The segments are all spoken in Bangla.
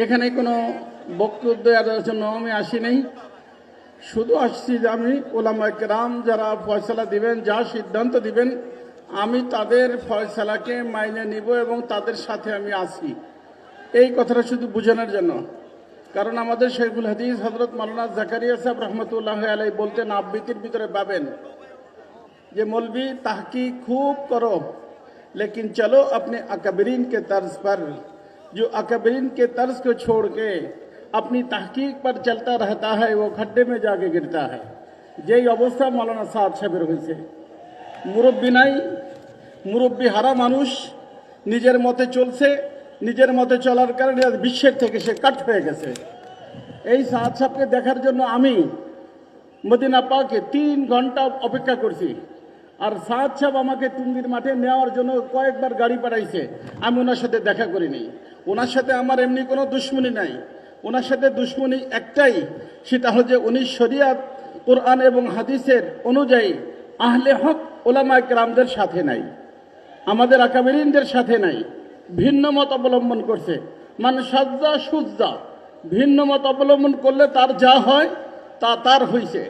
এখানে কোনো বক্তব্য দেওয়ার জন্য আমি আসি নাই, শুধু আসছি যে আমি ওলামায়ে কেরাম যারা ফয়সালা দিবেন, যা সিদ্ধান্ত দিবেন, আমি তাদের ফয়সালাকে মাইনে নিব এবং তাদের সাথে আমি আছি, এই কথাটা শুধু বোঝানোর জন্য। কারণ আমাদের শেখুল হাদিস হযরত মাওলানা জাকারিয়া সাহেব রহমতুল্লাহ আলাইহি বলতেন, আবৃত্তির ভিতরে পাবেন যে मौलवी तहकीक खूब करो लेकिन चलो अपने अकबरीन के तर्ज पर, जो अकबरीन के तर्ज को छोड़ के अपनी तहकीक पर चलता रहता है वो खड्डे में जाके गिरता है। যেই অবস্থা মৌলানা সাদ সাহেবের হয়েছে, মুরব্বী নাই, মুরব্বী হারা মানুষ, নিজের মতে চলছে, নিজের মতে চলার কারণে বিশ্বের থেকে সে কাট হয়ে গেছে। এই সাদ সাহেবকে দেখার জন্য আমি মদিনা পাকে 3 ঘন্টা অপেক্ষা করছি, আর সাদ সাহেব আমাকে টুঙ্গির মাঠে নেওয়ার জন্য কয়েকবার গাড়ি পাঠাইছে, আমি ওনার সাথে দেখা করিনি। ওনার সাথে আমার এমনি কোনো দুশ্মনী নাই, ওনার সাথে দুশ্মনী একটাই, সেটা হলো যে উনি শরিয়াত কোরআন এবং হাদিসের অনুযায়ী আহলে হক ওলামায়ে কেরামদের সাথে নাই, আমাদের আকাবেরিনদের সাথে নাই, ভিন্ন মত অবলম্বন করছে। মানে সাজ্জা সুজ্জা, ভিন্ন মত অবলম্বন করলে তার যা হয় তা তার হয়েছে।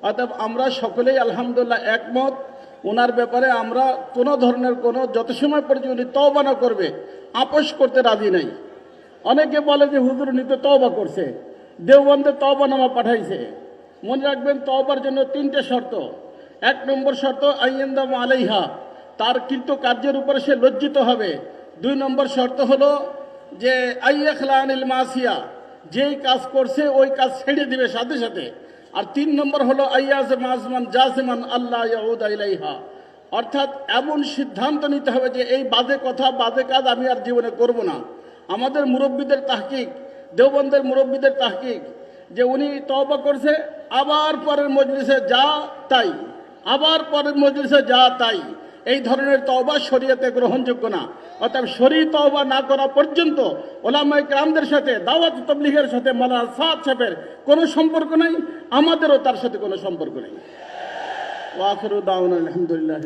অতএব আমরা সকলেই আলহামদুলিল্লাহ একমত, ওনার ব্যাপারে আমরা কোনো ধরনের কোনো যত সময় পর্যন্ত উনি তওবা না করবে আপোষ করতে রাজি নাই। অনেকে বলে যে হুজুর উনি তো তওবা করছে, দেওবন্দে তওবানামা পাঠাইছে। মনে রাখবেন, তওবার জন্য 3টে শর্ত। 1 নম্বর শর্ত আইয়ান্দাম আলাইহা, তার কৃত কার্যের উপরে সে লজ্জিত হবে। 2 নম্বর শর্ত হলো যে আইয়াখলানিল মাসিয়া, যেই কাজ করছে ওই কাজ ছেড়ে দিবে সাথে সাথে। আর 3 নম্বর হলো আইয়াজ মাজমান জাসিমান আল্লাহ ইয়াউদ ইলাইহা, অর্থাৎ এমন সিদ্ধান্ত নিতে হবে যে এই বাজে কথা বাজে কাজ আমি আর জীবনে করব না। আমাদের মুরব্বীদের তাহকিক, দেওবন্দের মুরব্বীদের তাহকিক, যে উনি তওবা করছে, আবার পরের মজলিসে যা তাই, আবার পরের মজলিসে যা তাই, এই ধরনের তওবা শরীয়তে গ্রহণযোগ্য না। অর্থাৎ শরীর তওবা না করা পর্যন্ত ওলামায়ে কেরামদের সাথে, দাওয়াত তাবলীগের সাথে মাওলানা সাদ সাহেবের কোনো সম্পর্ক নাই, আমাদেরও তার সাথে কোনো সম্পর্ক নেই। ওয়া আখিরু দাওয়ানা আলহামদুলিল্লাহ।